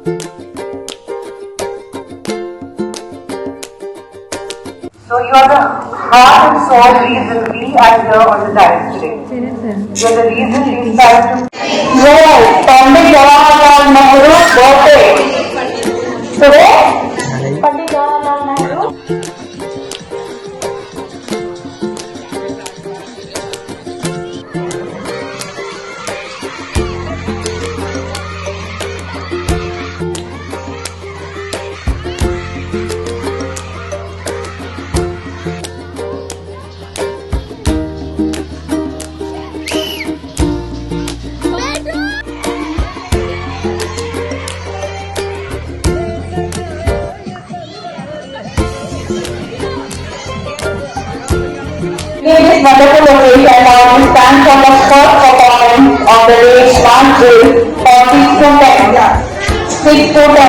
So you are the heart and soul reason we are here on the dais today. You are the reason we decided to. Yes, Pandit Jawaharlal Nehru's birthday. Today, Pandit Jawaharlal Nehru. This wonderful occasion now we stand for the first performance of the day Smart Drill for 6 to 10. 6 to 10.